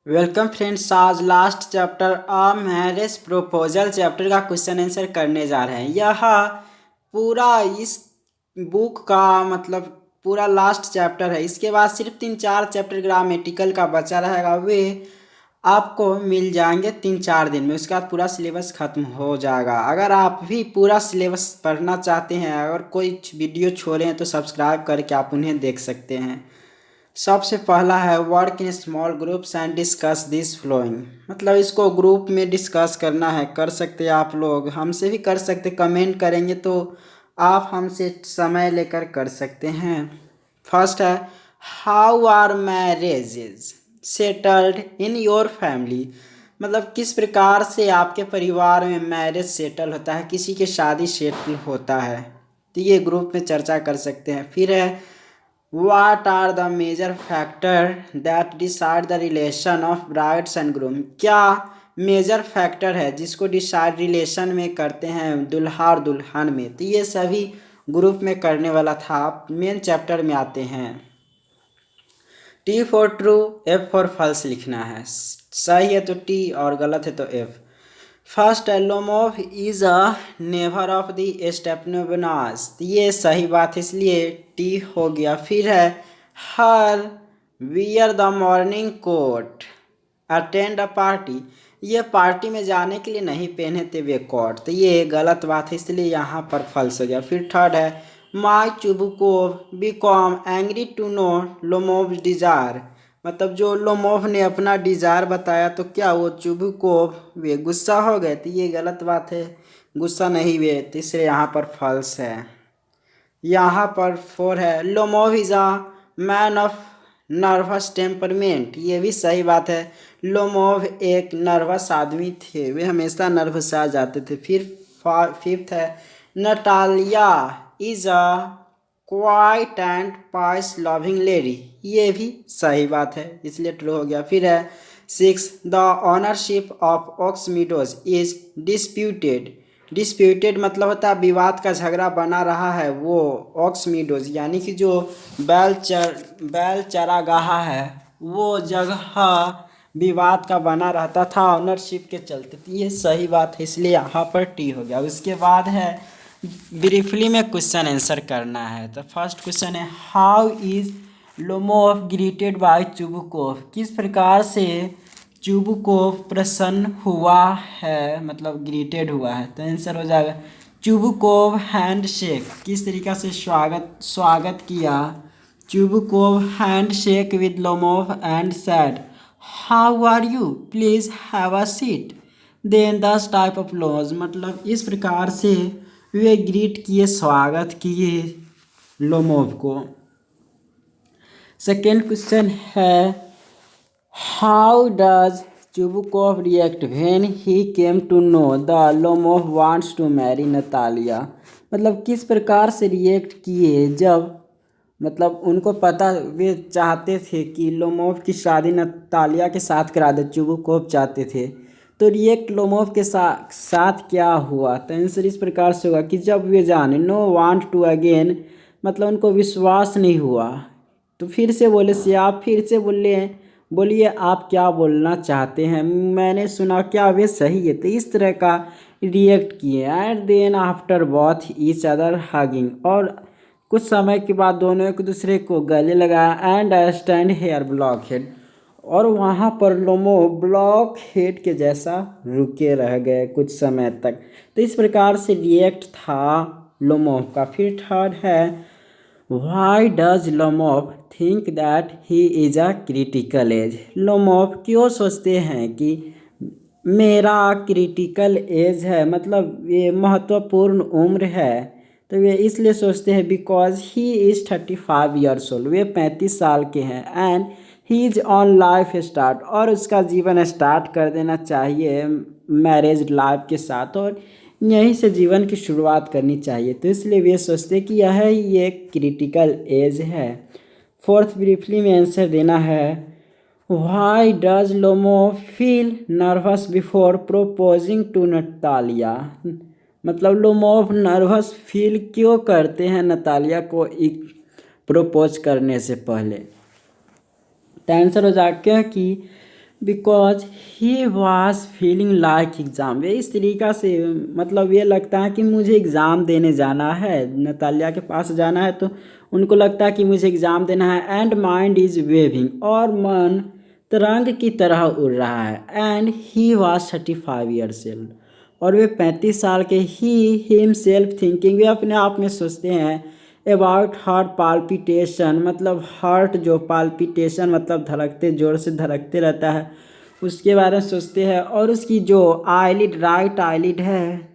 Welcome friends. आज last chapter a marriage proposal chapter का question answer करने जा रहे हैं। यह पूरा इस बुक का मतलब पूरा लास्ट चैप्टर है। इसके बाद सिर्फ 3-4 चैप्टर ग्रामेटिकल का बचा रहेगा, वे आपको मिल जाएंगे 3-4 दिन में। उसके बाद पूरा सिलेबस खत्म हो जाएगा। अगर आप भी पूरा सिलेबस पढ़ना चाहते हैं, अगर कोई वीडियो छोड़े हैं तो सब्सक्राइब करके आप उन्हें देख सकते हैं। सबसे पहला है work in small groups and discuss this flowing. मतलब इसको ग्रुप में डिस्कस करना है। कर सकते हैं आप लोग, हमसे भी कर सकते, कमेंट करेंगे तो आप हमसे समय लेकर कर सकते हैं। फर्स्ट है how are marriages settled in your family. मतलब किस प्रकार से आपके परिवार में मैरिज सेटल होता है, किसी के शादी सेटल होता है, तो ये ग्रुप में चर्चा कर सकते हैं। फिर है What are the major factors that decide the relation of brides and groom? क्या मेजर फैक्टर है जिसको डिसाइड रिलेशन में करते हैं दुल्हा और दुल्हन में? तो ये सभी ग्रुप में करने वाला था। मेन चैप्टर में आते हैं। T for true, F for false लिखना है। सही है तो टी और गलत है तो F. First Lomov is a neighbour of the Stepanovnas. ये सही बात है, इसलिए टी हो गया। फिर है her wear the morning coat attend a party. ये पार्टी में जाने के लिए नहीं पहने थे वे कोट, तो ये गलत बात है, इसलिए यहाँ पर फॉल्स हो गया। फिर थर्ड है my Chubukov become angry to know Lomov desire. मतलब जो लोमोव ने अपना डिजायर बताया तो क्या वो चुबुकोव वे गुस्सा हो गए? तो ये गलत बात है, गुस्सा नहीं हुए, तो इसलिए यहाँ पर फॉल्स है। यहाँ पर फोर है Lomov is a man of nervous temperament. ये भी सही बात है, लोमोव एक नर्वस आदमी थे, वे हमेशा नर्वस आ जाते थे। फिर फिफ्थ है Natalia is a quiet and peace loving lady. ये भी सही बात है, इसलिए ट्रू हो गया। फिर है six the ownership of aux meadows is disputed. Disputed मतलब होता है विवाद का झगड़ा बना रहा है। वो ऑक्स मीडोज यानी कि जो बैल चरागाह है वो जगह विवाद का बना रहता था ऑनरशिप के चलते। तो ये सही बात है, इसलिए यहाँ पर टी हो गया। उसके बाद है ब्रीफली में क्वेश्चन आंसर करना है। तो फर्स्ट क्वेश्चन है how is Lomov greeted by Chubukov. किस प्रकार से चुबुकोव प्रसन्न हुआ है, मतलब ग्रीटेड हुआ है? तो आंसर हो जाएगा चुबुकोव हैंड शेक। किस तरीका से स्वागत किया? Chubukov hand shake with Lomov and said how are you please have a seat. Then this type of laws. मतलब इस प्रकार से वे ग्रीट किए, स्वागत किए लोमोव को। सेकेंड क्वेश्चन है how does Chubukov react when he came to know the Lomov wants to marry Natalya. मतलब किस प्रकार से रिएक्ट किए जब मतलब उनको पता, वे चाहते थे कि लोमोव की शादी नतालिया के साथ करा दे, चुबुकोव चाहते थे। तो रिएक्ट लोमोव के साथ क्या हुआ? तो आंसर इस प्रकार से होगा कि जब वे जाने नो वांट टू अगेन, मतलब उनको विश्वास नहीं हुआ, तो फिर से बोले से आप फिर से बोलिए आप क्या बोलना चाहते हैं, मैंने सुना, क्या वे सही है? तो इस तरह का रिएक्ट किए। And then after both each other hugging, और कुछ समय के बाद दोनों एक दूसरे को गले लगाया। And I stand hair block head, और वहाँ पर लोमो ब्लॉक हेड के जैसा रुके रह गए कुछ समय तक। तो इस प्रकार से रिएक्ट था लोमो का। फिर थर्ड है why does Lomov think that he is a critical age. Lomov क्यों सोचते हैं कि मेरा क्रिटिकल एज है, मतलब ये महत्वपूर्ण उम्र है? तो वे इसलिए सोचते हैं because he is 35 years old, वे 35 साल के हैं। And he is on life start, और उसका जीवन स्टार्ट कर देना चाहिए मैरिज लाइफ के साथ, और यहीं से जीवन की शुरुआत करनी चाहिए। तो इसलिए वे सोचते कि यह ये क्रिटिकल एज है। फोर्थ ब्रीफली में आंसर देना है why does Lomov feel nervous before proposing to Natalia. मतलब लोमोव नर्वस फील क्यों करते हैं नतालिया को एक प्रपोज करने से पहले? तो आंसर हो जाएगा कि because he was feeling like exam. वे इस तरीक़ा से मतलब ये लगता है कि मुझे एग्ज़ाम देने जाना है, नतालिया के पास जाना है, तो उनको लगता है कि मुझे एग्ज़ाम देना है। एंड माइंड इज़ वेविंग, और मन तरंग की तरह उड़ रहा है। And he was 35 years old, और वे 35 साल के ही हिमसेल्फ थिंकिंग, वे अपने आप में सोचते हैं अबाउट हार्ट पाल्पिटेशन, मतलब हार्ट जो पाल्पिटेशन मतलब धड़कते, जोर से धड़कते रहता है, उसके बारे में सोचते हैं। और उसकी जो आईलिड, राइट आईलिड है,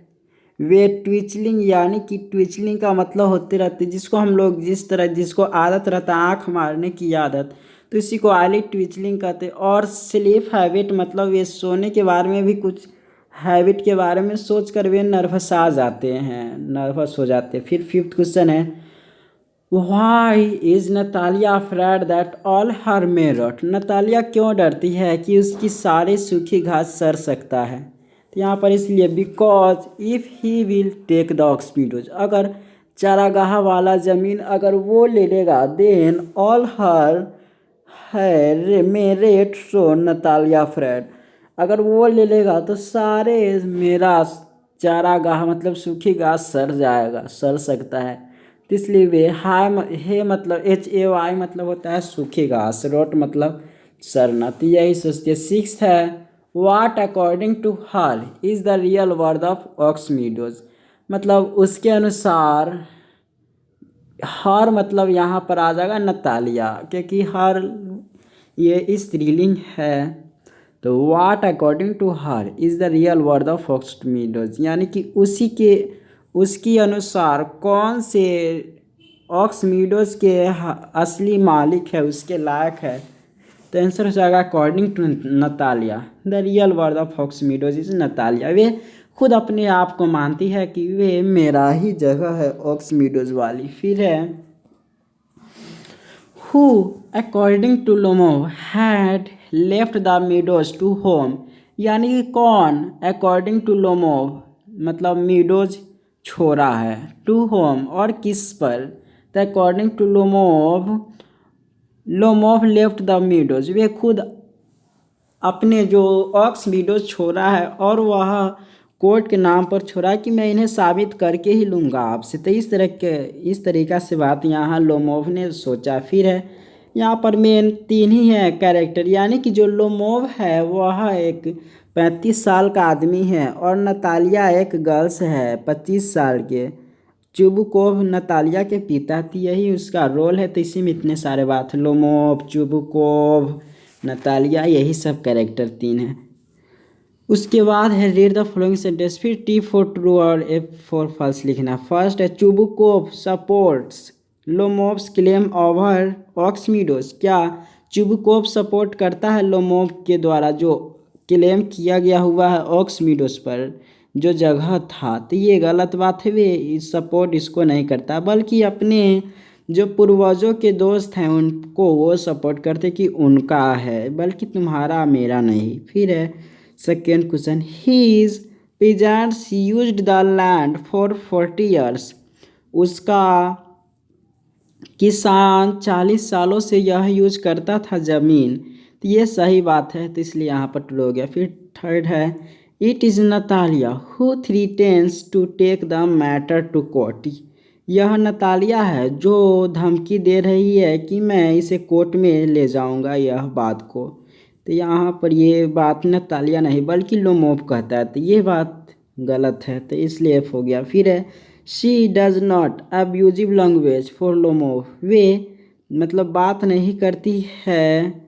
वे ट्विचलिंग, यानी कि ट्विचलिंग का मतलब होते रहते, जिसको हम लोग जिस तरह जिसको आदत रहता है आँख मारने की आदत, तो इसी को आईलिड ट्विचलिंग कहते। और स्लीप हैबिट, मतलब ये सोने के बारे में भी कुछ हैबिट के बारे में सोच कर वे नर्वस आ जाते हैं, नर्वस हो जाते हैं। फिर फिफ्थ क्वेश्चन है, why is Natalya afraid that all her may rot. Natalya क्यों डरती है कि उसकी सारी सूखी घास सड़ सकता है। तो यहाँ पर इसलिए because if he will take the Ox Meadows, अगर चारागाह वाला ज़मीन अगर वो ले लेगा, देन ऑल हर है मेरेट सो नतालिया फ्रेड, अगर वो ले लेगा तो सारे मेरा चारागाह मतलब सूखी घास सड़ जाएगा, सड़ सकता है। तो इसलिए वे हाय हे मतलब HAY मतलब होता है सूखी घास, रोट मतलब सड़ना, तो यही सोचते। सिक्स है, what according to her is the real word of Ox Meadows, मतलब उसके अनुसार हर मतलब यहाँ पर आ जाएगा नतालिया, क्योंकि हर ये स्त्रीलिंग है। तो what according to her is the real word of Ox Meadows, यानी कि उसकी अनुसार कौन से ऑक्समीडोज के असली मालिक है, उसके लायक है। तो आंसर हो जाएगा according to Natalia the real word of Ox Meadows is Natalia. वे खुद अपने आप को मानती है कि वे मेरा ही जगह है ऑक्समीडोज वाली। फिर है, who according to Lomov had left the meadows to home, यानी कि कौन according to Lomov मतलब मीडोज छोड़ा है, to home और किस पर। तो according to Lomov left the meadows, वे खुद अपने जो ऑक्स मीडोज छोड़ा है, और वह कोर्ट के नाम पर छोड़ा कि मैं इन्हें साबित करके ही लूँगा आपसे। तो इस तरीक़ा से बात यहाँ लोमोव ने सोचा। फिर है यहाँ पर मेन तीन ही है कैरेक्टर, यानी कि जो लोमोव है वह एक 35 साल का आदमी है, और नतालिया एक गर्ल्स है 25 साल के। चुबुकोव नतालिया के पिता थी, यही उसका रोल है। तो इसी में इतने सारे बात, लोमोव, चुबुकोव, नतालिया, यही सब कैरेक्टर तीन है। उसके बाद है रीड द फॉलोइंग सेंटेंस, फिर T फॉर ट्रू और F फॉर फॉल्स लिखना। फर्स्ट है चुबुकोव सपोर्ट्स लोमोव्स क्लेम ओवर ऑक्समीडोज, क्या चुबुकोव सपोर्ट करता है लोमोव के द्वारा जो क्लेम किया गया हुआ है ऑक्समीडोज पर जो जगह था। तो ये गलत बात है, वे सपोर्ट इसको नहीं करता, बल्कि अपने जो पूर्वजों के दोस्त हैं उनको वो सपोर्ट करते कि उनका है, बल्कि तुम्हारा मेरा नहीं। फिर है second question, his peasants used the land for 40 years, उसका किसान 40 सालों से यह यूज करता था ज़मीन। तो ये सही बात है, तो इसलिए यहाँ पर ट्रू हो गया। फिर थर्ड है, it is Natalia who threatens to take the matter to court, यह नतालिया है जो धमकी दे रही है कि मैं इसे कोर्ट में ले जाऊंगा यह बात को। तो यहाँ पर ये बात नतालिया नहीं बल्कि लोमोव कहता है, तो ये बात गलत है, तो इसलिए F हो गया। फिर है she does not abusive language for Lomov, वे मतलब बात नहीं करती है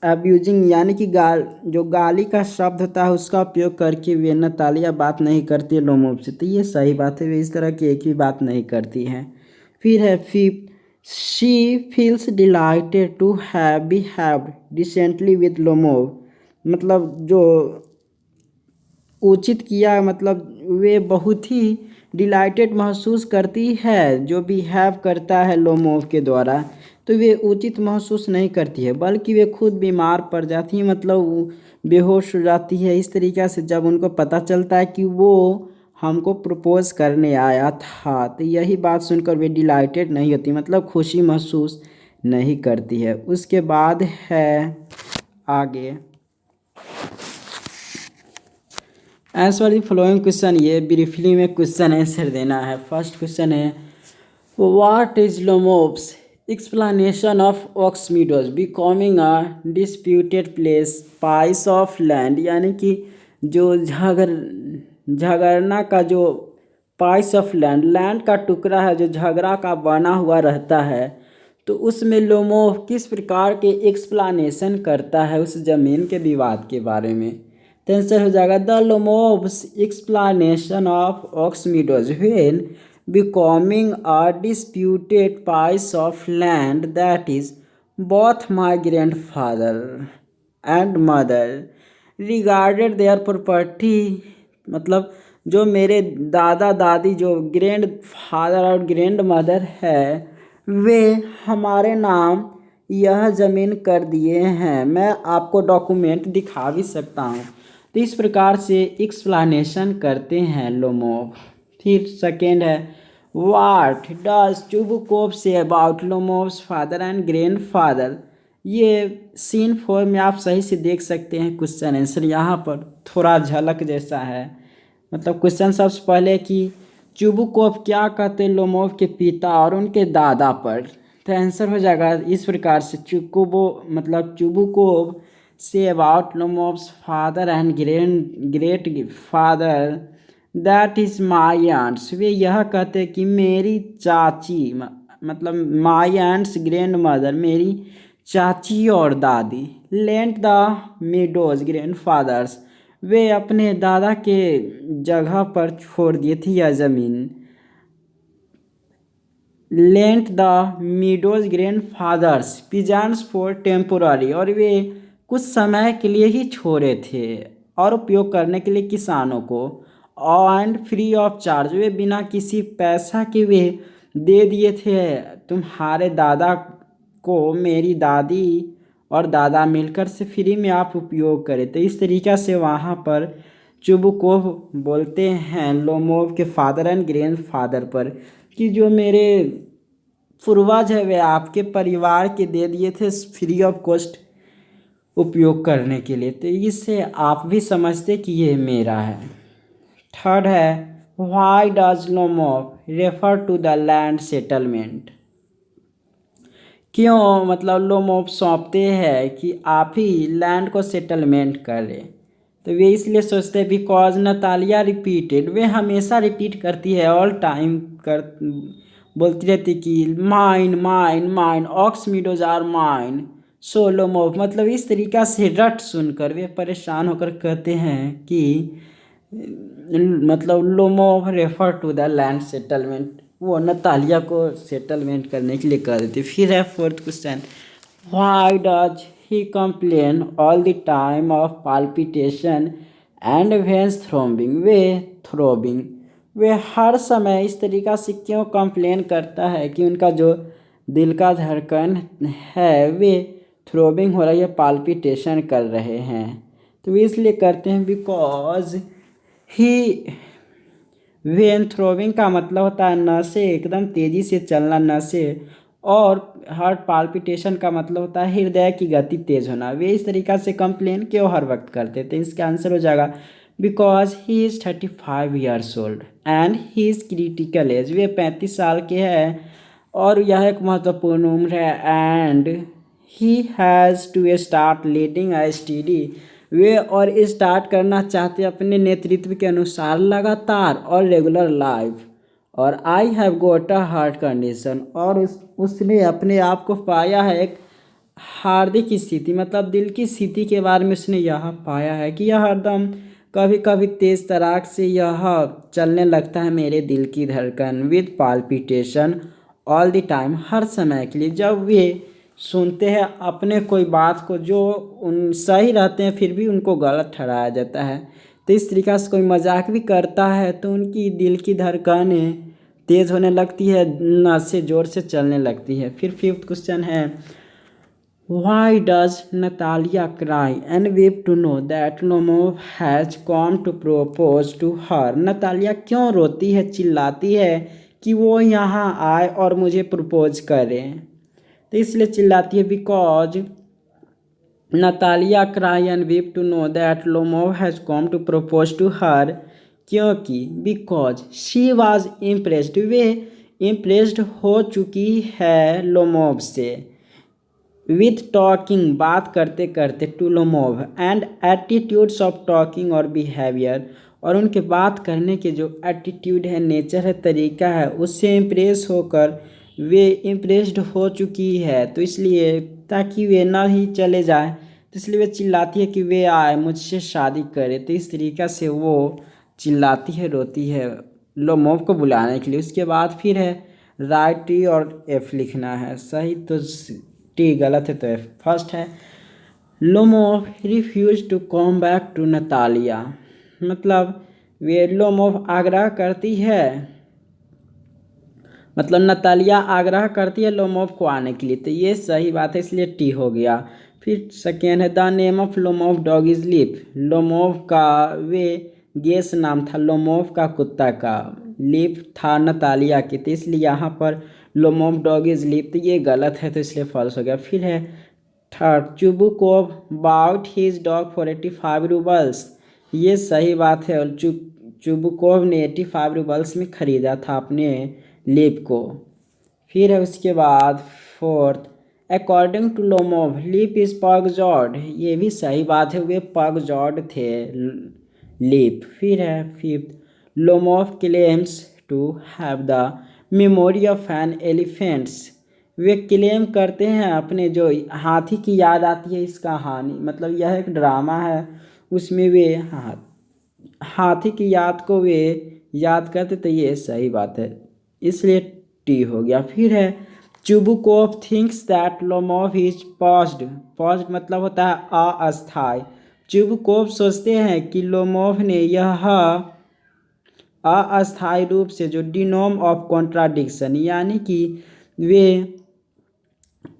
अब्यूजिंग, यानी कि जो गाली का शब्द होता है उसका उपयोग करके वे नतालिया बात नहीं करती है लोमोव से। तो ये सही बात है, वे इस तरह की एक भी बात नहीं करती हैं। फिर है fifth, she feels delighted to have behaved decently with Lomov, मतलब जो उचित किया, मतलब वे बहुत ही डिलाइटेड महसूस करती है जो बिहेव करता है लोमोव के द्वारा। तो वे उचित महसूस नहीं करती है, बल्कि वे खुद बीमार पड़ जाती हैं, मतलब वो बेहोश हो जाती है। इस तरीक़े से जब उनको पता चलता है कि वो हमको प्रपोज करने आया था, तो यही बात सुनकर वे डिलाइटेड नहीं होती, मतलब खुशी महसूस नहीं करती है। उसके बाद है आगे आंसर द फॉलोइंग क्वेश्चन, ये ब्रीफली में क्वेश्चन आंसर देना है। फर्स्ट क्वेश्चन है what is Lomov's explanation of Ox Meadows becoming a disputed place piece of land, यानी कि जो झगड़ना का जो पाइस ऑफ लैंड, लैंड का टुकड़ा है जो झगड़ा का बना हुआ रहता है, तो उसमें लोमोफ किस प्रकार के एक्सप्लेनेशन करता है उस जमीन के विवाद के बारे में। तो आंसर हो जाएगा the Lomov's explanation of Ox Meadows when becoming a disputed piece of land that is both my grandfather and mother regarded their property, मतलब जो मेरे दादा दादी जो ग्रैंड फादर और ग्रैंड मदर है वे हमारे नाम यह ज़मीन कर दिए हैं। मैं आपको डॉक्यूमेंट दिखा भी सकता हूँ। तो इस प्रकार से एक्सप्लेनेशन करते हैं लोमोव। फिर सेकेंड है what does Chubukov say about Lomov's father and grandfather. ये सीन 4 में आप सही से देख सकते हैं। क्वेश्चन आंसर यहाँ पर थोड़ा झलक जैसा है। मतलब क्वेश्चन सबसे पहले कि चुबुकोव क्या कहते लोमोव के पिता और उनके दादा पर। तो आंसर हो जाएगा इस प्रकार से Chubukov say about Lomov's father and great father that is my aunts. वे यह कहते कि मेरी चाची मतलब माई आंट्स ग्रैंड मदर, मेरी चाची और दादी, lent the meadows grandfather's, वे अपने दादा के जगह पर छोड़ दिए थे यह ज़मीन। Lent the meadows grandfather's pigeons for temporary, और वे कुछ समय के लिए ही छोड़े थे और उपयोग करने के लिए किसानों को। एंड फ्री ऑफ चार्ज, वे बिना किसी पैसा के वे दे दिए थे तुम्हारे दादा को, मेरी दादी और दादा मिलकर से फ्री में आप उपयोग करें। तो इस तरीक़ा से वहाँ पर चुबुकोव बोलते हैं लोमोव के फादर एंड ग्रैंड फादर पर कि जो मेरे पूर्वज है वे आपके परिवार के दे दिए थे फ्री ऑफ कॉस्ट उपयोग करने के लिए। तो इससे आप भी समझते कि ये मेरा है। थर्ड है why does Lomov refer to the land settlement. क्यों मतलब लोमोव सौंपते हैं कि आप ही लैंड को सेटलमेंट करें। तो वे इसलिए सोचते हैं बिकॉज नतालिया रिपीटेड, वे हमेशा रिपीट करती है ऑल टाइम बोलती रहती कि mine mine mine ox meadows are mine so Lomov, मतलब इस तरीक़ा से रट सुनकर वे परेशान होकर कहते हैं कि मतलब Lomov refer to the land settlement, वो नतालिया को सेटलमेंट करने के लिए कह देती। फिर है fourth question why does he complain all the time of palpitation and veins throbbing, वे हर समय इस तरीक़ा से क्यों कंप्लेन करता है कि उनका जो दिल का धड़कन है वे थ्रोबिंग हो रही है, पाल्पिटेशन कर रहे हैं। तो वे इसलिए करते हैं बिकॉज ही वेन थ्रोबिंग का मतलब होता है नसें एकदम तेज़ी से चलना, नसें, और हार्ट पाल्पिटेशन का मतलब होता है हृदय की गति तेज़ होना। वे इस तरीक़ा से कंप्लेन क्यों हर वक्त करते थे। इसका आंसर हो जाएगा because he is 35 years old and he is critical age, वे 35 साल के हैं और यह एक महत्वपूर्ण उम्र है। And he has to start leading a study, वे और स्टार्ट करना चाहते अपने नेतृत्व के अनुसार लगातार और रेगुलर लाइफ। और I have got a heart condition, और उसने अपने आप को पाया है एक हार्दिक स्थिति, मतलब दिल की स्थिति के बारे में उसने यह पाया है कि यह हरदम कभी कभी तेज़ तराक से यह चलने लगता है मेरे दिल की धड़कन with palpitation all the time, हर समय के लिए। जब वे सुनते हैं अपने कोई बात को जो उन सही रहते हैं फिर भी उनको गलत ठहराया जाता है, तो इस तरीक़ा से कोई मजाक भी करता है तो उनकी दिल की धड़कनें तेज़ होने लगती है, नसें ज़ोर से चलने लगती है। फिर फिफ्थ क्वेश्चन है why does Natalya cry and weep to know that Lomov has come to propose to her. Natalya क्यों रोती है, चिल्लाती है कि वो यहाँ आए और मुझे प्रपोज करे। तो इसलिए चिल्लाती है because Natalia cry and weep to know that Lomov has come to propose to her, क्योंकि बिकॉज शी वॉज इम्प्रेस्ड, वे इम्प्रेस्ड हो चुकी है लोमोव से, विथ टॉकिंग बात करते करते, to Lomov and attitudes of talking और बिहेवियर, और उनके बात करने के जो एटीट्यूड है, नेचर है, तरीका है, उससे इम्प्रेस होकर वे इम्प्रेस्ड हो चुकी है। तो इसलिए ताकि वे ना ही चले जाए, तो इसलिए वे चिल्लाती है कि वे आए मुझसे शादी करे। तो इस तरीक़ा से वो चिल्लाती है, रोती है लोमोव को बुलाने के लिए। उसके बाद फिर है राइट टी और एफ लिखना है सही, तो टी गलत है तो एफ फर्स्ट है। Lomov refuse to come back to Natalia, मतलब वे लोमोव आग्रह करती है, मतलब नतालिया आग्रह करती है लोमोव को आने के लिए, तो ये सही बात है, इसलिए टी हो गया। फिर सेकेंड है the name of Lomov dog is lip, Lomov का वे गेस नाम था लोमोव का कुत्ता का, लिप था नतालिया की, तो इसलिए यहाँ पर लोमोव डॉग इज लिप, तो ये गलत है तो इसलिए फॉल्स हो गया। फिर है third Chubukov bought his dog for 85 roubles, ये सही बात है, और चुबुकोव ने 85 रूबल्स में ख़रीदा था अपने लिप को। फिर है उसके बाद fourth according to Lomov Leap is pug jawed, ये भी सही बात है, वे पगजॉड थे लिप। फिर है fifth Lomov claims to have the memory of an elephants, वे क्लेम करते हैं अपने जो हाथी की याद आती है इस कहानी, मतलब यह एक ड्रामा है, उसमें वे हाथी की याद को वे याद करते, तो ये सही बात है, इसलिए टी हो गया। फिर है Chubukov thinks that Lomov is paused, paused मतलब होता है अस्थाई, चुबुकोव सोचते हैं कि लोमोव ने यह अस्थायी रूप से जो डिनोम ऑफ कॉन्ट्राडिक्शन, यानी कि वे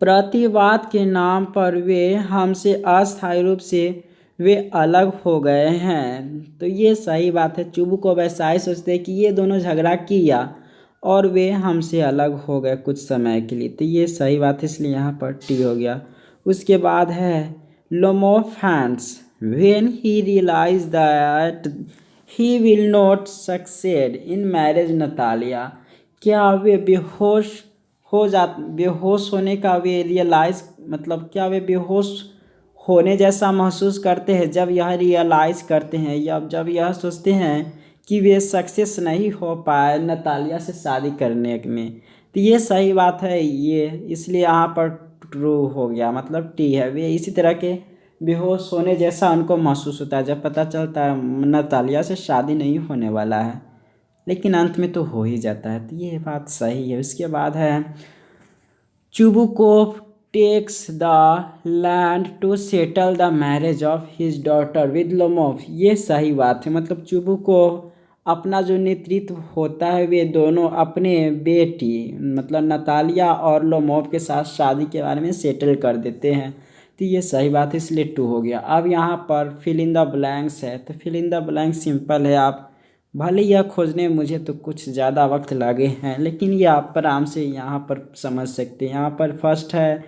प्रतिवाद के नाम पर वे हमसे अस्थायी रूप से वे अलग हो गए हैं, तो ये सही बात है, चुबुकोव ऐसा ही सोचते हैं कि ये दोनों झगड़ा किया और वे हमसे अलग हो गए कुछ समय के लिए, तो ये सही बात है, इसलिए यहाँ पर टी हो गया। उसके बाद है Lomov faints when he realise that he will not succeed in marriage Natalya, क्या वे बेहोश होने का वे रियलाइज, मतलब क्या वे बेहोश होने जैसा महसूस करते हैं जब यह रियलाइज़ करते हैं, या जब यह सोचते हैं कि वे सक्सेस नहीं हो पाए नतालिया से शादी करने में, तो ये सही बात है ये, इसलिए यहाँ पर ट्रू हो गया, मतलब टी है। वे इसी तरह के बेहोश होने जैसा उनको महसूस होता है जब पता चलता है नतालिया से शादी नहीं होने वाला है, लेकिन अंत में तो हो ही जाता है, तो ये बात सही है। उसके बाद है Chubukov takes the land to settle the marriage of his daughter with Lomov, ये सही बात है, मतलब चुबुकोव अपना जो नेतृत्व होता है वे दोनों अपने बेटी मतलब नतालिया और लोमोव के साथ शादी के बारे में सेटल कर देते हैं, तो ये सही बात है, इसलिए टू हो गया। अब यहाँ पर फिल इन द ब्लैंक्स है, तो fill in the blank simple है, आप भले यह खोजने मुझे तो कुछ ज़्यादा वक्त लगे हैं, लेकिन ये आप आराम से यहाँ पर समझ सकते हैं। यहाँ पर फर्स्ट है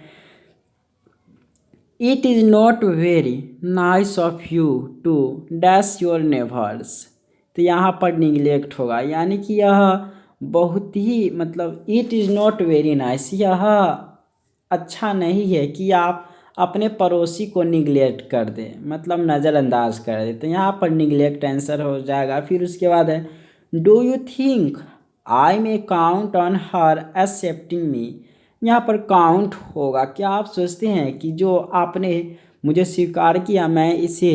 it is not very nice of you to dash your neighbours, तो यहाँ पर निगलेक्ट होगा, यानी कि यह बहुत ही मतलब it is not very nice, यह अच्छा नहीं है कि आप अपने पड़ोसी को निगलेक्ट कर दें, मतलब नज़रअंदाज कर दें, तो यहाँ पर निगलेक्ट आंसर हो जाएगा। फिर उसके बाद है do you think I may count on her accepting me, यहाँ पर काउंट होगा, क्या आप सोचते हैं कि जो आपने मुझे स्वीकार किया मैं इसे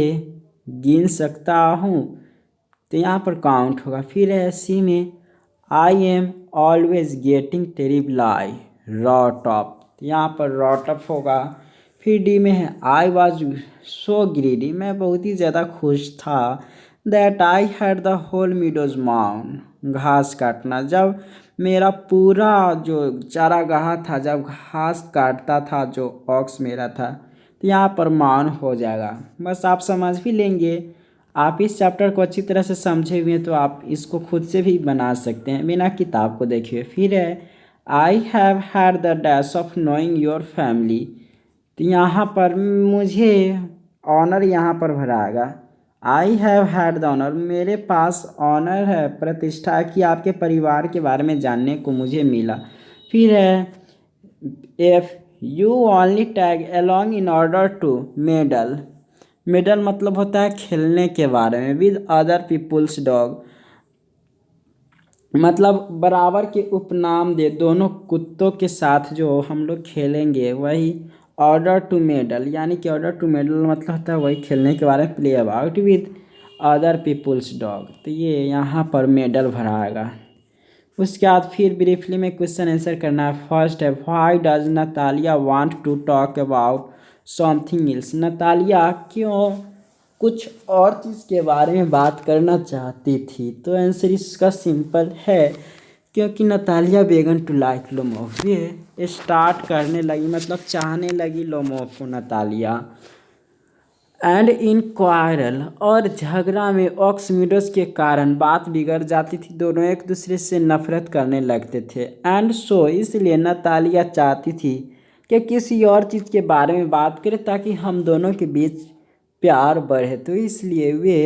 गिन सकता हूँ, तो यहाँ पर काउंट होगा। फिर है सी में I am always getting terrible rot of, यहाँ पर रॉट ऑफ होगा। फिर डी में है आई वॉज सो ग्रीडी, मैं बहुत ही ज़्यादा खुश था, that I had the whole meadows mown, घास काटना, जब मेरा पूरा जो चारागाह था जब घास काटता था जो ऑक्स मेरा था, तो यहाँ पर माउन हो जाएगा। बस आप समझ भी लेंगे, आप इस चैप्टर को अच्छी तरह से समझे हुए हैं तो आप इसको खुद से भी बना सकते हैं बिना किताब को देखे। फिर है I have had the dash of knowing your family, तो यहाँ पर मुझे ऑनर यहाँ पर भराएगा। I have had the honour, मेरे पास ऑनर है, प्रतिष्ठा की आपके परिवार के बारे में जानने को मुझे मिला। फिर है if you only tag along in order to meddle, meddle मतलब होता है खेलने के बारे में, विद अदर पीपुल्स डॉग मतलब बराबर के उपनाम दे दोनों कुत्तों के साथ जो हम लोग खेलेंगे वही ऑर्डर टू मेडल, यानी कि ऑर्डर टू मेडल मतलब होता है वही खेलने के बारे में, play about with other people's dog. तो ये यहाँ पर मेडल भराएगा। उसके बाद फिर ब्रीफली में क्वेश्चन आंसर करना है। फर्स्ट है why does Natalya want to talk about something else, Natalya क्यों कुछ और चीज़ के बारे में बात करना चाहती थी। तो आंसर इसका सिंपल है, क्योंकि नतालिया बेगन टू लाइक लोमोव, ये स्टार्ट करने लगी मतलब चाहने लगी लोमोव को नतालिया। एंड इन क्वारल, और झगड़ा में ऑक्समिडोस के कारण बात बिगड़ जाती थी, दोनों एक दूसरे से नफरत करने लगते थे। एंड सो, इसलिए नतालिया चाहती थी कि किसी और चीज़ के बारे में बात करें ताकि हम दोनों के बीच प्यार बढ़े। तो इसलिए वे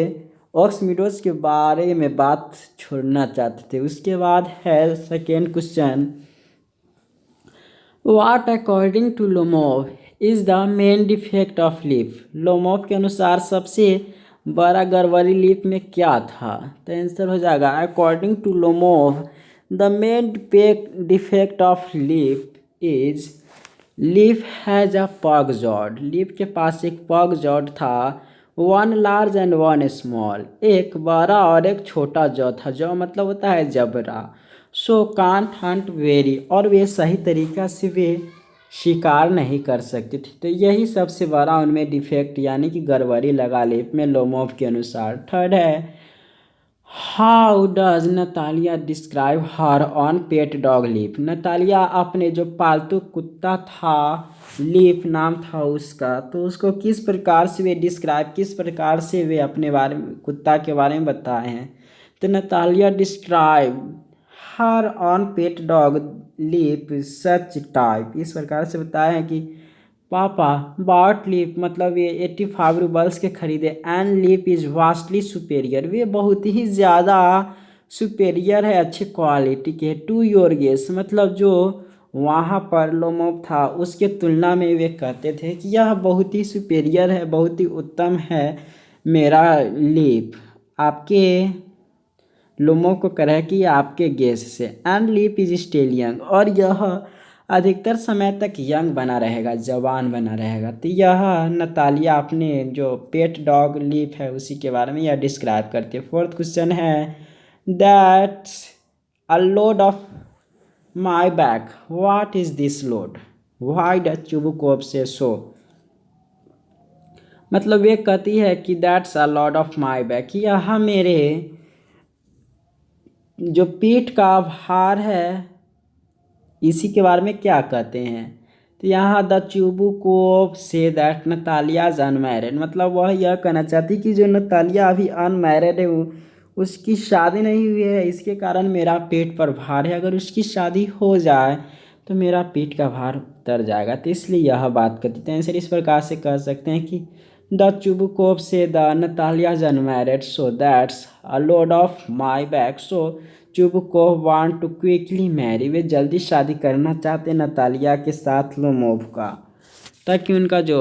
ऑक्समिडोस के बारे में बात छोड़ना चाहते थे। उसके बाद है second question, what according to Lomov is the main defect of Leap, Lomov के अनुसार सबसे बड़ा गड़बड़ी लीफ में क्या था। तो आंसर हो जाएगा according to Lomov the main defect of Leap is Leap has a pug jaw, Leap के पास एक पग जॉड था। One large and one small, एक बड़ा और एक छोटा जॉ था, जॉ मतलब होता है जबड़ा। सो कांट हंट वेरी, और वे सही तरीक़ा से वे शिकार नहीं कर सकती थी। तो यही सबसे बड़ा उनमें डिफेक्ट यानी कि गड़बड़ी लगा लीफ में लोमोव के अनुसार। थर्ड है how does Natalia describe her on pet dog leaf, Natalia अपने जो पालतू कुत्ता था लीफ नाम था उसका, तो उसको किस प्रकार से वे डिस्क्राइब, किस प्रकार से वे अपने बारे में कुत्ता के बारे में बताए हैं। तो Natalya describe her on pet dog Leap such type, इस प्रकार से बताया है कि पापा बॉट लीप मतलब ये 85 रूबल्स के खरीदे, and Leap is vastly superior, वे बहुत ही ज़्यादा सुपेरियर है, अच्छे क्वालिटी के। टू योर गेस मतलब जो वहाँ पर लोमोव था उसके तुलना में वे कहते थे कि यह बहुत ही सुपेरियर है, बहुत ही उत्तम है मेरा लीप आपके लोमोव को कह कि आपके गेस से। And Leap is still young, और यह अधिकतर समय तक यंग बना रहेगा, जवान बना रहेगा। तो यह नतालिया अपने जो पेट डॉग लीप है उसी के बारे में यह डिस्क्राइब करती है। फोर्थ क्वेश्चन है that's a load off my back, what is this load, why does Chubukov से सो, मतलब वे कहती है कि that's a load of my back, यह मेरे जो पीठ का भार है इसी के बारे में क्या कहते हैं। तो यहाँ the Chubukov say that Natalia is unmarried, मतलब वह यह कहना चाहती कि जो नतालिया अभी अनमैरिड है उसकी शादी नहीं हुई है, इसके कारण मेरा पेट पर भार है, अगर उसकी शादी हो जाए तो मेरा पेट का भार उतर जाएगा। तो इसलिए यह बात करते हैं। सर इस प्रकार से कह सकते हैं कि the Chubukov say the Natalia is unmarried so that's a load off my back, so Chubukov want to quickly marry, वे जल्दी शादी करना चाहते नतालिया के साथ लोमोव का, ताकि उनका जो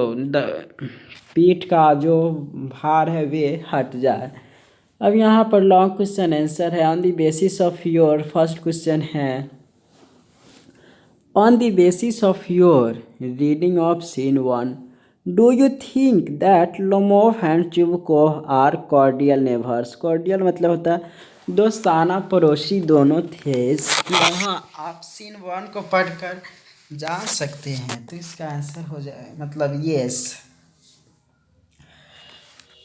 पीठ का जो भार है वे हट जाए। अब यहाँ पर लॉन्ग क्वेश्चन आंसर है। On the basis of your, first question है on the basis of your reading of scene 1 do you think that Lomov and Chubukov are cordial neighbours, cordial मतलब होता है दोस्ताना पड़ोसी दोनों थे। यहाँ आप सीन 1 को पढ़कर जान सकते हैं। तो इसका आंसर हो जाए मतलब yes.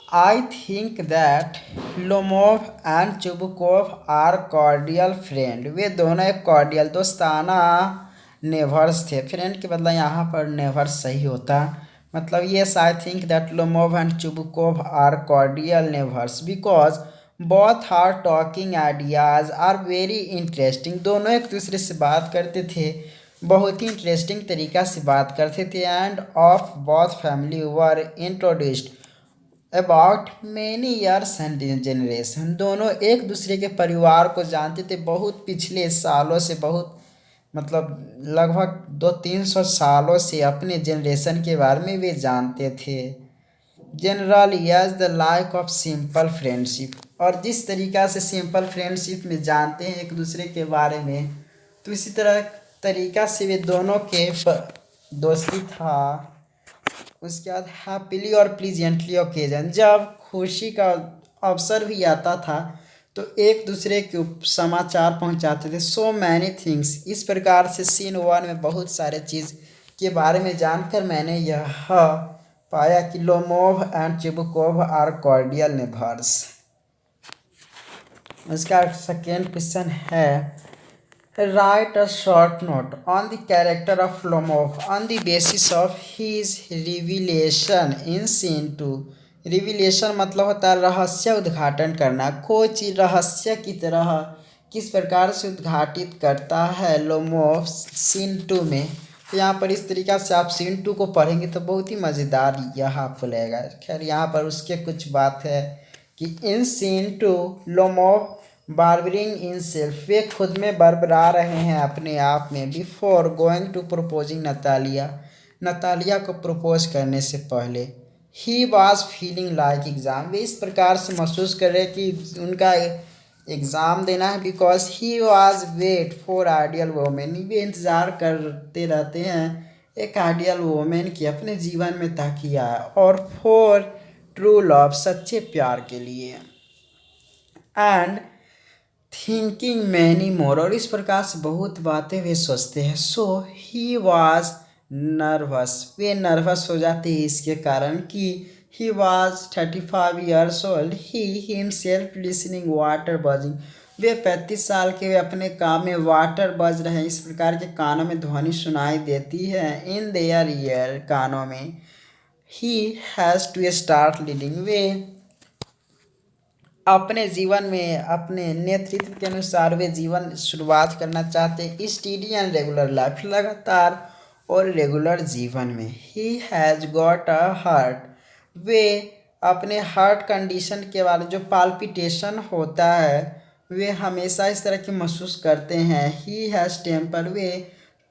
I think that Lomov and Chubukov are cordial friend, वे दोनों एक कॉर्डियल दोस्ताना नेवर्स थे। फ्रेंड के बदला यहाँ पर नेवर्स सही होता, मतलब yes I think that Lomov and Chubukov are cordial neighbours because both are talking ideas are very interesting, दोनों एक दूसरे से बात करते थे बहुत ही इंटरेस्टिंग तरीका से बात करते थे end of both family were introduced about many years and generation. दोनों एक दूसरे के परिवार को जानते थे बहुत पिछले सालों से, बहुत मतलब लगभग 200-300 सालों से अपने जनरेशन के बारे में वे जानते थे। General is the like of simple friendship, और जिस तरीका से सिंपल फ्रेंडशिप में जानते हैं एक दूसरे के बारे में, तो इसी तरह तरीका से वे दोनों के दोस्ती था। उसके बाद हैप्पीली और प्लीजेंटली ओकेजन, जब खुशी का अवसर भी आता था तो एक दूसरे के समाचार पहुंचाते थे। सो मैनी थिंग्स, इस प्रकार से सीन वन में बहुत सारे चीज़ के बारे में जानकर मैंने यह पाया कि Lomov and Chubukov are cordial neighbours. उसका सेकेंड क्वेश्चन है, write a short note on the character of Lomov on the basis of his revelation in scene two. Revelation मतलब होता है रहस्य उद्घाटन करना, कोई चीज़ रहस्य की तरह किस प्रकार से उद्घाटित करता है लोमोव सीन टू में। तो यहाँ पर इस तरीक़ा से आप सीन टू को पढ़ेंगे तो बहुत ही मज़ेदार यह आपको लगेगा। खैर यहाँ पर उसके कुछ बात है कि in scene two Lomov babbling in self, वे खुद में बरबरा रहे हैं अपने आप में। Before going to proposing Natalia, Natalia को प्रपोज करने से पहले। He was feeling like exam, वे इस प्रकार से महसूस कर रहे कि उनका एग्ज़ाम देना है। Because he was wait for ideal women, वे इंतज़ार करते रहते हैं एक आइडियल वोमेन की अपने जीवन में ताकि आए, और फॉर ट्रू लव, सच्चे प्यार के लिए। एंड थिंकिंग मैनी मोर, और इस प्रकार से बहुत बातें वे सोचते हैं। सो ही वॉज नर्वस, वे नर्वस हो जाते हैं इसके कारण कि he was 35 years old, he himself listening water buzzing, वे 35 साल के, वे अपने काम में वाटर बज रहे हैं, इस प्रकार के कानों में ध्वनि सुनाई देती है। इन देयर ईयर, कानों में। He has to start leading, वे अपने जीवन में अपने नेतृत्व के अनुसार वे जीवन शुरुआत करना चाहते हैं। स्टडी एंड रेगुलर लाइफ, लगातार और रेगुलर जीवन में। He has got a heart, वे अपने हार्ट कंडीशन के बारे में, जो पाल्पिटेशन होता है, वे हमेशा इस तरह की महसूस करते हैं। ही हैज़ टेम्पर, वे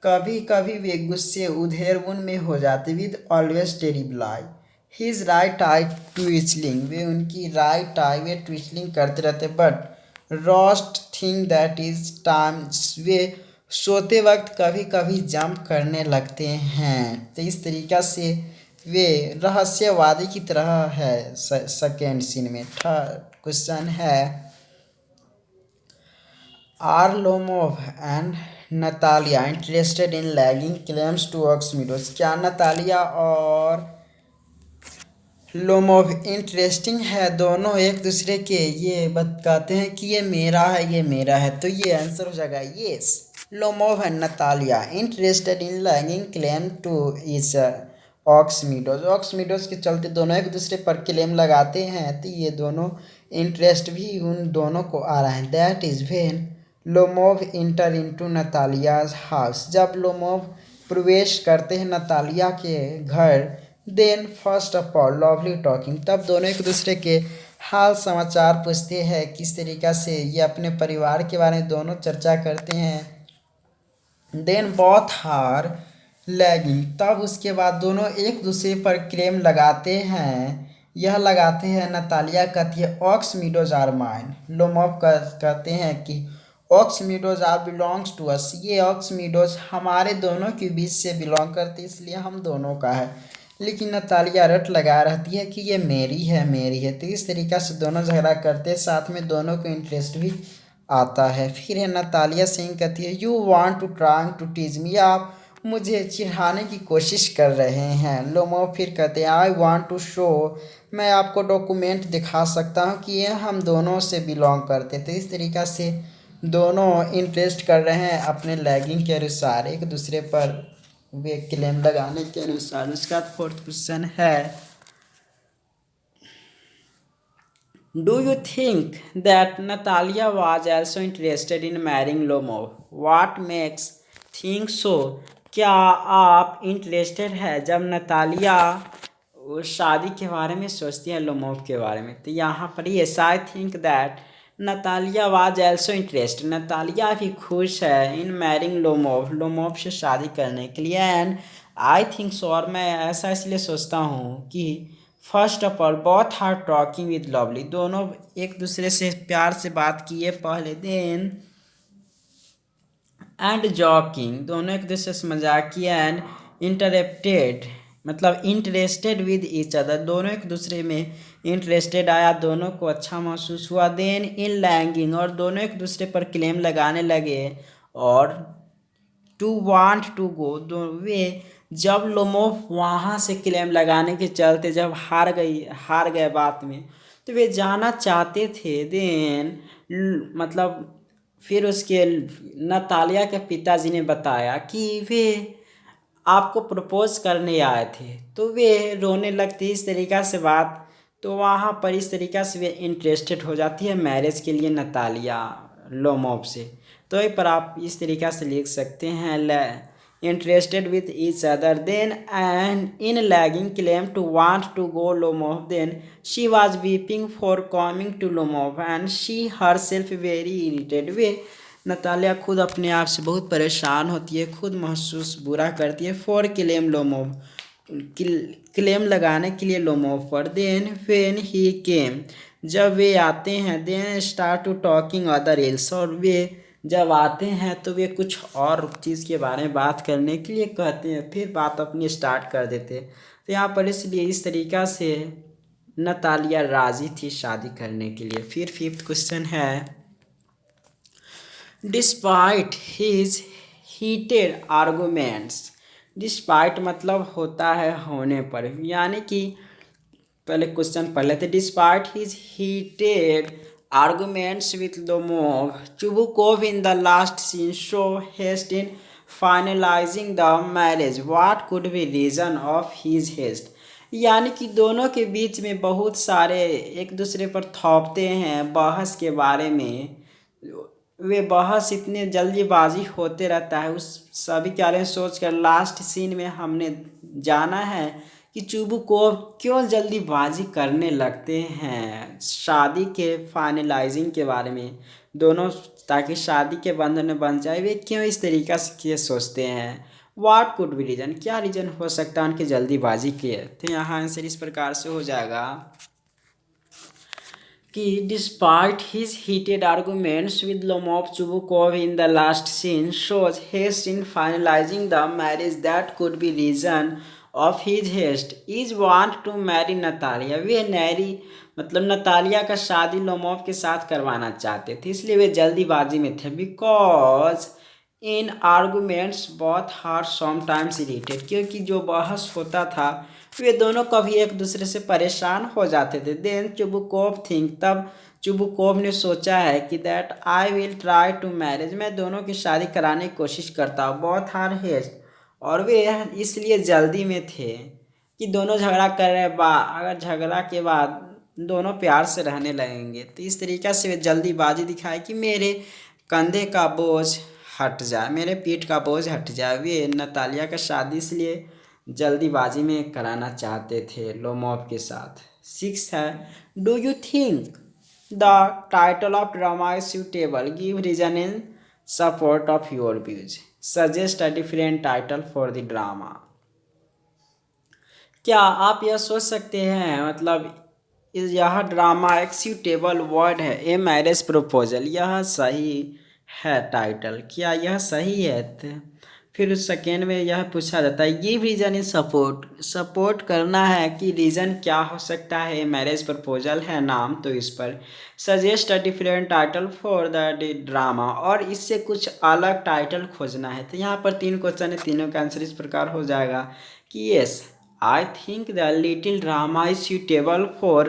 कभी कभी वे गुस्से उधेर बुन में हो जाते। With always terrible eye, his right eye twitching, वे उनकी राइट आई वे ट्विचलिंग करते रहते। But worst thing that is time, वे सोते वक्त कभी कभी जंप करने लगते हैं। तो इस तरीक़ा से वे रहस्यवादी की तरह है। सेकेंड सीन में थर्ड क्वेश्चन है, are Lomov and Natalia interested in laying claims to Ox Meadows, क्या नतालिया और लोमोव इंटरेस्टिंग है, दोनों एक दूसरे के ये बताते हैं कि ये मेरा है, ये मेरा है। तो ये आंसर हो जाएगा yes. Lomov and Natalia interested in lagging claim to is Ox Meadows, Ox Meadows के चलते दोनों एक दूसरे पर क्लेम लगाते हैं। तो ये दोनों इंटरेस्ट भी उन दोनों को आ रहा है। That is when Lomov enter into Natalia's house, जब लोमोव प्रवेश करते हैं नतालिया के घर। Then first of all lovely talking, तब दोनों एक दूसरे के हाल समाचार पूछते हैं, किस तरीक़ा से ये अपने परिवार के बारे में दोनों चर्चा करते हैं। देन बोथ आर लैगिंग, तब उसके बाद दोनों एक दूसरे पर क्लेम लगाते हैं। यह लगाते हैं, नतालिया कहती है ऑक्समिडोज आर माइन, लोमोव कहते हैं कि ऑक्समिडोज आर बिलोंग्स टू अस, ये ऑक्समिडोज हमारे दोनों के बीच से बिलोंग करते इसलिए हम दोनों का है। लेकिन नतालिया रट लगा रहती है कि ये मेरी है, मेरी है। तो इस तरीक़ा से दोनों झगड़ा करते हैं, साथ में दोनों को इंटरेस्ट भी आता है। फिर है नतालिया सिंह कहती है, you want to trying to tease me, आप मुझे चिढ़ाने की कोशिश कर रहे हैं। लोमो फिर कहते हैं, आई वांट टू शो, मैं आपको डॉक्यूमेंट दिखा सकता हूँ कि ये हम दोनों से बिलोंग करते। तो इस तरीक़ा से दोनों इंटरेस्ट कर रहे हैं अपने लैगिंग के अनुसार एक दूसरे पर वे क्लेम लगाने के अनुसार। उसका फोर्थ क्वेश्चन है, do you think that Natalia was also interested in marrying Lomov? What makes think so, क्या आप इंटरेस्टेड है? जब नतालिया वो शादी के बारे में सोचती है लोमोव के बारे में, तो यहाँ पर yes I think that Natalia was also interest, Natalia भी खुश है इन मैरिंग लोमोव, लोमोव से शादी करने के लिए। एंड आई थिंक सो, और मैं ऐसा इसलिए सोचता हूँ कि first of all both are talking with lovely, दोनों एक दूसरे से प्यार से बात किए पहले। देन एंड जॉकिंग, दोनों एक दूसरे से मजाक किया। एंड इंटरप्टेड मतलब इंटरेस्टेड विद ईच अदर, दोनों एक दूसरे में इंटरेस्टेड आया, दोनों को अच्छा महसूस हुआ। देन इन लैंगिंग, और दोनों एक दूसरे पर क्लेम लगाने लगे। और टू वांट टू गो, वे जब लोमोव वहाँ से क्लेम लगाने के चलते जब हार गए बात में, तो वे जाना चाहते थे। देन मतलब फिर उसके नतालिया के पिताजी ने बताया कि वे आपको प्रपोज करने आए थे, तो वे रोने लगती इस तरीक़ा से बात। तो वहाँ पर इस तरीक़ा से वे इंटरेस्टेड हो जाती है मैरिज के लिए नतालिया लोमोव से। तो ये पर आप इस तरीक़ा से लिख सकते हैं interested with each other. Then and in lagging claim to want to go Lomov, then she was weeping for coming to Lomov and she herself very irritated, वे नतालिया खुद अपने आप से बहुत परेशान होती है, खुद महसूस बुरा करती है। फॉर क्लेम लोमोव, क्लेम लगाने के लिए लोमोव पर। देन व्हेन ही केम, जब वे आते हैं, then start to talking other else, और वे जब आते हैं तो वे कुछ और चीज़ के बारे में बात करने के लिए कहते हैं, फिर बात अपनी स्टार्ट कर देते हैं। तो यहाँ पर इसलिए इस तरीक़ा से नतालिया राज़ी थी शादी करने के लिए। फिर फिफ्थ क्वेश्चन है, despite his heated arguments, despite मतलब होता है होने पर, यानी कि पहले क्वेश्चन पढ़ लेते। Despite his heated arguments with Lomov, Chubukov in the last scene show haste in finalising the marriage, what could be reason of his haste, यानी कि दोनों के बीच में बहुत सारे एक दूसरे पर थोपते हैं बहस के बारे में। वे बहस इतने जल्दीबाजी होते रहता है उस सभी के बारे में सोच कर लास्ट सीन में हमने जाना है कि चुबू को क्यों जल्दीबाजी करने लगते हैं शादी के फाइनलाइजिंग के बारे में, दोनों ताकि शादी के बंधन में बन जाए, वे क्यों इस तरीक़ा से सोचते हैं। व्हाट कुड बी रीजन, क्या रीजन हो सकता है उनकी जल्दीबाजी के। तो यहाँ आंसर इस प्रकार से हो जाएगा कि despite his heated arguments with Lomov, Chubukov in the last scene shows haste in finalising the marriage, that could be reason of his haste is want to marry Natalya, वे नैरी मतलब Natalya का शादी Lomov के साथ करवाना चाहते थे, इसलिए वे जल्दीबाजी में थे। Because in arguments both are sometimes irritated, क्योंकि जो बहस होता था वे दोनों कभी एक दूसरे से परेशान हो जाते थे। देन चुबुकोव थिंक, तब चुबुकोव ने सोचा है कि that I will try to marriage, मैं दोनों की शादी कराने की कोशिश करता हूँ। बोथ आर हेस्ट, और वे इसलिए जल्दी में थे कि दोनों झगड़ा कर रहे अगर झगड़ा के बाद दोनों प्यार से रहने लगेंगे, तो इस तरीक़ा से वे जल्दीबाजी दिखाए कि मेरे कंधे का बोझ हट जाए, मेरे पीठ का बोझ हट जाए। वे नतालिया का शादी इसलिए जल्दीबाजी में कराना चाहते थे लोमोव के साथ। सिक्स है, do you think the title of drama is suitable, give reason in support of your views, suggest a different title for the drama. क्या आप यह सोच सकते हैं मतलब यह ड्रामा एक सूटेबल वर्ड है, ए मैरिज प्रपोजल, यह सही है टाइटल, क्या यह सही है। फिर सेकेंड में यह पूछा जाता है ये रीज़न इन सपोर्ट करना है कि रीज़न क्या हो सकता है, मैरिज प्रपोजल है नाम, तो इस पर suggest a different title for the drama, और इससे कुछ अलग टाइटल खोजना है। तो यहाँ पर तीन क्वेश्चन है, तीनों का आंसर इस प्रकार हो जाएगा कि yes I think the little drama is suitable for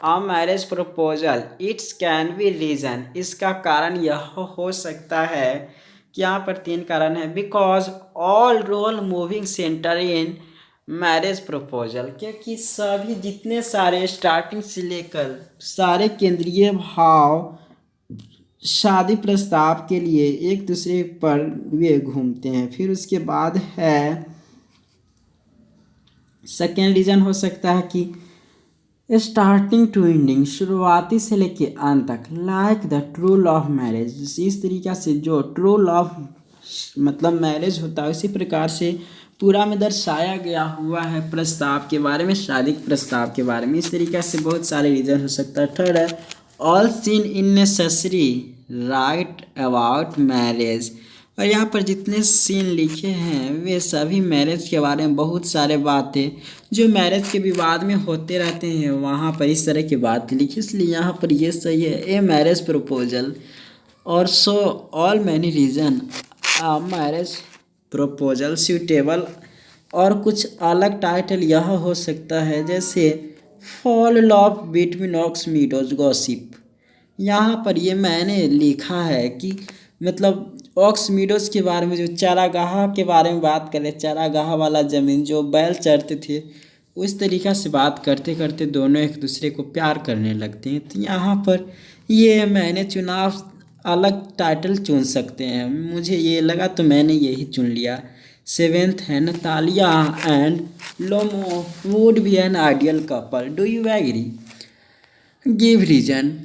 a marriage proposal, it's can be reason, इसका कारण यह हो सकता है कि यहाँ पर तीन कारण है। Because all role moving centre in marriage proposal, क्योंकि सभी जितने सारे स्टार्टिंग से लेकर सारे केंद्रीय भाव शादी प्रस्ताव के लिए एक दूसरे पर वे घूमते हैं। फिर उसके बाद है सेकेंड रीजन हो सकता है कि स्टार्टिंग टू एंडिंग, शुरुआती से लेके अंत तक, like the true love marriage, इस तरीका से जो ट्रू लव मतलब मैरिज होता है उसी प्रकार से पूरा में दर्शाया गया हुआ है प्रस्ताव के बारे में, शादी के प्रस्ताव के बारे में। इस तरीके से बहुत सारे रीजन हो सकता है। थर्ड है all seen in necessary right about marriage, और यहाँ पर जितने सीन लिखे हैं वे सभी मैरिज के बारे में बहुत सारे बातें जो मैरिज के विवाद में होते रहते हैं वहाँ पर इस तरह की बात लिखी, इसलिए यहाँ पर ये सही है ए मैरिज प्रपोजल। और so all many reason marriage proposal suitable, और कुछ अलग टाइटल यह हो सकता है जैसे fall love between Ox meadows gossip. यहाँ पर ये मैंने लिखा है कि मतलब ऑक्स मीडोज के बारे में, जो चारागाह के बारे में बात करें, चारागाह वाला ज़मीन जो बैल चरते थे, उस तरीक़ा से बात करते करते दोनों एक दूसरे को प्यार करने लगते हैं। तो यहाँ पर ये मैंने चुनाव अलग टाइटल चुन सकते हैं, मुझे ये लगा तो मैंने यही चुन लिया। सेवेंथ है Natalia and Lomov would be an ideal couple, do you agree, give reason.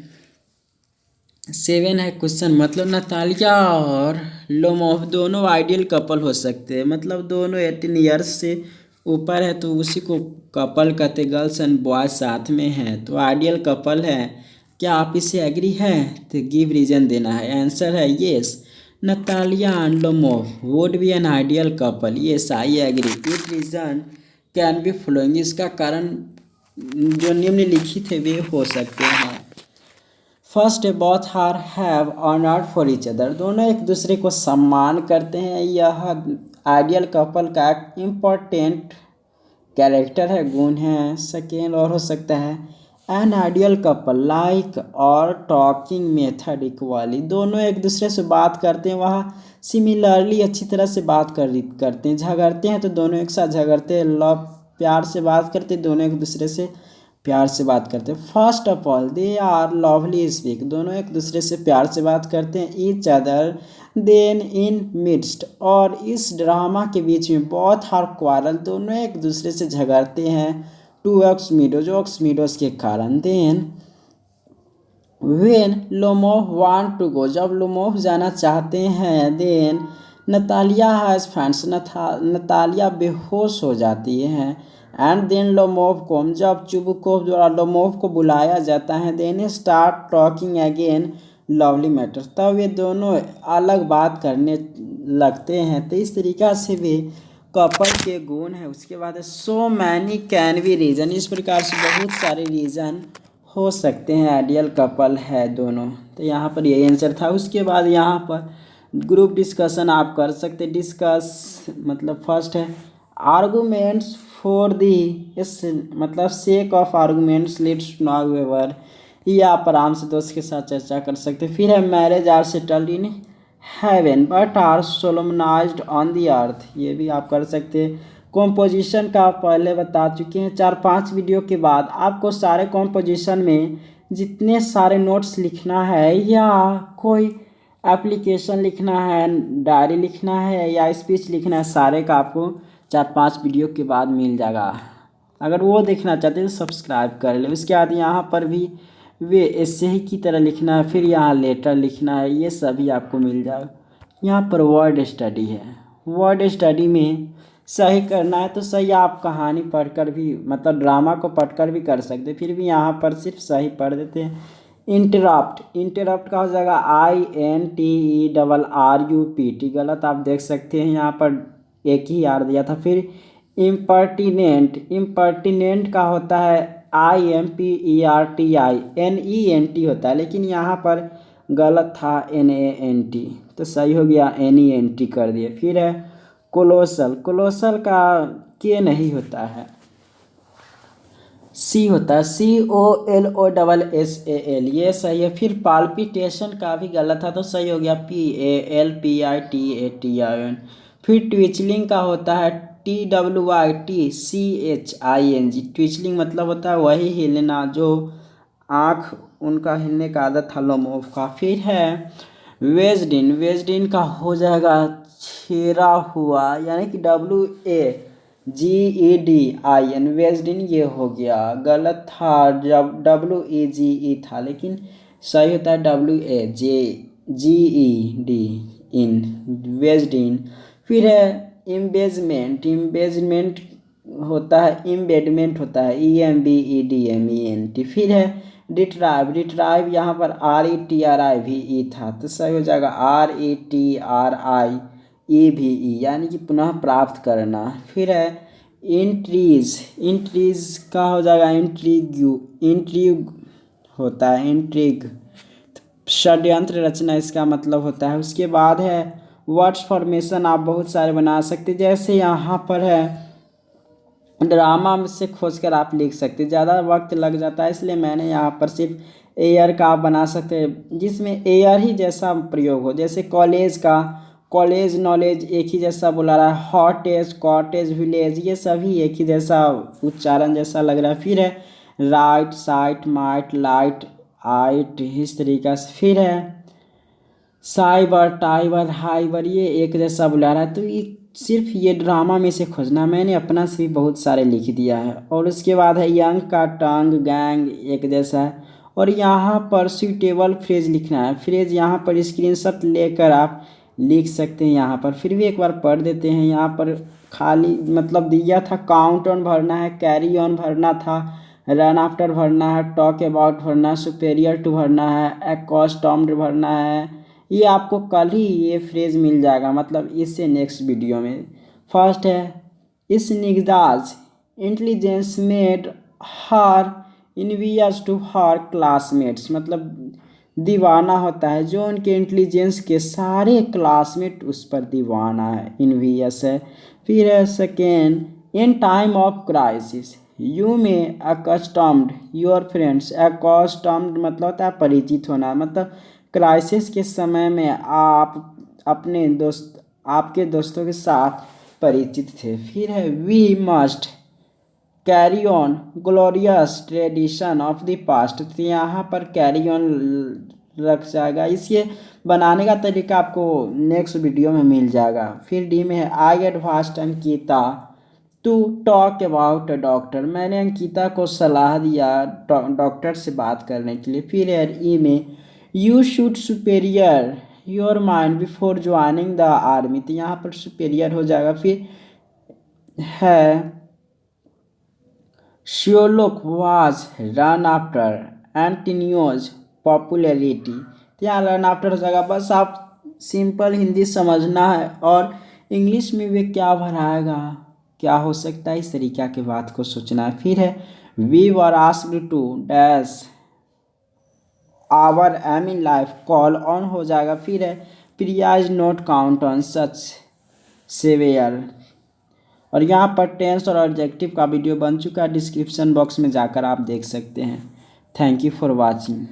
Seven है क्वेश्चन, मतलब नतालिया और लोमोफ दोनों आइडियल कपल हो सकते हैं, मतलब दोनों 18 ईयर्स से ऊपर है तो उसी को कपल कहते, गर्ल्स एंड बॉयज साथ में हैं तो आइडियल कपल है। क्या आप इसे एग्री है, तो गिव रीजन देना है। आंसर है yes, Natalia and Lomov would be an ideal couple, yes I agree. It reason can be flowing, इसका कारण जो निम्नलिखित है वे हो सकते हैं। First both are have honoured for each other, दोनों एक दूसरे को सम्मान करते हैं, यह आइडियल कपल का एक इम्पोर्टेंट कैरेक्टर है, गुण है। सेकेंड और हो सकता है एन आइडियल कपल लाइक और टॉकिंग मेथड इक्वली, दोनों एक दूसरे से बात करते हैं, वह सिमिलरली अच्छी तरह से बात करते हैं। झगड़ते हैं तो दोनों एक साथ झगड़ते हैं, लव प्यार से बात करते हैं, दोनों एक दूसरे से प्यार से बात करते हैं। First of all they are lovely speak, दोनों एक दूसरे से प्यार से बात करते हैं। Each other then in midst, और इस ड्रामा के बीच में बहुत हार क्वारल, दोनों एक दूसरे से झगड़ते हैं। टू ऑक्समीडोज के कारण। Then when Lomov want to go, जब लोमोफ जाना चाहते हैं। Then Natalia has friends, Natalia बेहोश हो जाती है। एंड देन लोमोफ कोम, जब चुबुकोव द्वारा लोमोफ को बुलाया जाता है। Then start talking again lovely matters, तब वे दोनों अलग बात करने लगते हैं। तो इस तरीक़ा से वे कपल के गुण है। उसके बाद so many can be reason, इस प्रकार से बहुत सारे रीज़न हो सकते हैं आइडियल कपल है दोनों। तो यहाँ पर यही आंसर था। उसके बाद यहाँ पर ग्रुप डिस्कशन आप कर सकते, डिस्कस मतलब फर्स्ट है आर्गूमेंट्स फॉर दी, इस मतलब sake of arguments let's now waver, ये आप आराम से दोस्त के साथ चर्चा कर सकते। फिर है marriage are settled in heaven but are solemnised on the earth, ये भी आप कर सकते हैं। कॉम्पोजिशन का आप पहले बता चुके हैं, 4-5 वीडियो के बाद आपको सारे कॉम्पोजिशन में जितने सारे नोट्स लिखना है या कोई एप्लीकेशन लिखना है, डायरी लिखना है या स्पीच लिखना है, सारे का आपको 4-5 वीडियो के बाद मिल जाएगा। अगर वो देखना चाहते हैं तो सब्सक्राइब कर ले। उसके बाद यहाँ पर भी वे ऐसे ही की तरह लिखना है, फिर यहाँ लेटर लिखना है, ये सभी आपको मिल जाएगा। यहाँ पर वर्ड स्टडी है, वर्ड स्टडी में सही करना है तो सही आप कहानी पढ़कर भी मतलब ड्रामा को पढ़कर भी कर सकते, फिर भी यहाँ पर सिर्फ सही पढ़ देते हैं। इंटरप्ट का हो जाएगा INTERRUPT, गलत आप देख सकते हैं, यहाँ पर एक ही आर दिया था। फिर इम्पर्टिनेंट का होता है IMPERTI, NENT होता है, लेकिन यहाँ पर गलत था NANT, तो सही हो गया NENT कर दिए। फिर है कोलोसल का के नहीं होता है, C होता है, COLOSSAL, ये सही है। फिर पाल्पिटेशन का भी गलत था तो सही हो गया PALPITATION। फिर ट्विचलिंग का होता है TWITCHING, ट्विचलिंग मतलब होता है वही हिलना जो आँख उनका हिलने का आदत था लोमोव का। फिर है वेस्डिन, वेस्डिन का हो जाएगा छेरा हुआ, यानी कि WAGEDIN, वेस्डिन ये हो गया। गलत था, जब WEGE था, लेकिन सही होता है WAGED इन, वेस्डिन। फिर है इम्बेजमेंट, इम्बेजमेंट होता है, इम्बेडमेंट होता है EMBEDMENT। फिर है रिट्राइव, रिट्राइव यहाँ पर RETRIVE था, तो सही हो जाएगा RETRIEVE, यानी कि पुनः प्राप्त करना। फिर है इंट्रीज, इंट्रीज का हो जाएगा इंट्रीग्यू, इंट्रीग होता है इंट्रीग, षड्यंत्र रचना इसका मतलब होता है। उसके बाद है वर्ड्स फॉर्मेशन, आप बहुत सारे बना सकते, जैसे यहाँ पर है ड्रामा में से खोजकर आप लिख सकते, ज़्यादा वक्त लग जाता है इसलिए मैंने यहाँ पर सिर्फ एयर का आप बना सकते हैं, जिसमें एयर ही जैसा प्रयोग हो। जैसे कॉलेज का, कॉलेज नॉलेज एक ही जैसा बुला रहा है, हॉटेज कॉटेज विलेज ये सभी एक ही जैसा उच्चारण जैसा लग रहा है। फिर है राइट साइट माइट लाइट आइट, इस तरीका से। फिर है साइबर टाइबर हाइबर ये एक जैसा बुला रहा है, तो ये सिर्फ ये ड्रामा में से खोजना, मैंने अपना से भी बहुत सारे लिख दिया है। और उसके बाद है यंग का टंग गैंग एक जैसा है। और यहाँ पर सूटेबल फ्रेज लिखना है, फ्रेज यहाँ पर स्क्रीनशॉट लेकर आप लिख सकते हैं यहाँ पर। फिर भी एक बार पढ़ देते हैं। यहाँ पर खाली मतलब दिया था, काउंट ऑन भरना है, कैरी ऑन भरना था, रन आफ्टर भरना है, टॉक अबाउट भरना है, सुपेरियर टू भरना है, एकॉस्टॉम्ड भरना है। ये आपको कल ही ये फ्रेज मिल जाएगा, मतलब इससे नेक्स्ट वीडियो में। फर्स्ट है इस निगदाज intelligence made her envious to her classmates, मतलब दीवाना होता है जो उनके इंटेलिजेंस के सारे क्लासमेट उस पर दीवाना है, इनवियस है। फिर है second in time of crisis you में अकस्टम्ड योर फ्रेंड्स, अकस्टम्ड मतलब होता है परिचित होना, मतलब क्राइसिस के समय में आप अपने दोस्त आपके दोस्तों के साथ परिचित थे। फिर है we must carry on glorious tradition of the past, तो यहाँ पर कैरी ऑन रख जाएगा। इसके बनाने का तरीका आपको नेक्स्ट वीडियो में मिल जाएगा। फिर डी में है I advised Ankita to talk about a doctor, मैंने अंकिता को सलाह दिया डॉक्टर से बात करने के लिए। फिर है ई में you should superior your mind before joining the army, तो यहाँ पर सुपेरियर हो जाएगा। फिर है श्योलोक वाज रन आफ्टर एंटोनियोज पॉपुलैरिटी, तो यहाँ रन आफ्टर हो जाएगा। बस आप सिंपल हिंदी समझना है और इंग्लिश में वे क्या भराएगा क्या हो सकता है, इस तरीक़ा की बात को सोचना है। फिर है we were asked to dash our aim in life call on हो जाएगा। फिर है Priya is not count on such severe, और यहाँ पर टेंस और एडजेक्टिव का वीडियो बन चुका है, डिस्क्रिप्शन बॉक्स में जाकर आप देख सकते हैं। Thank you for watching.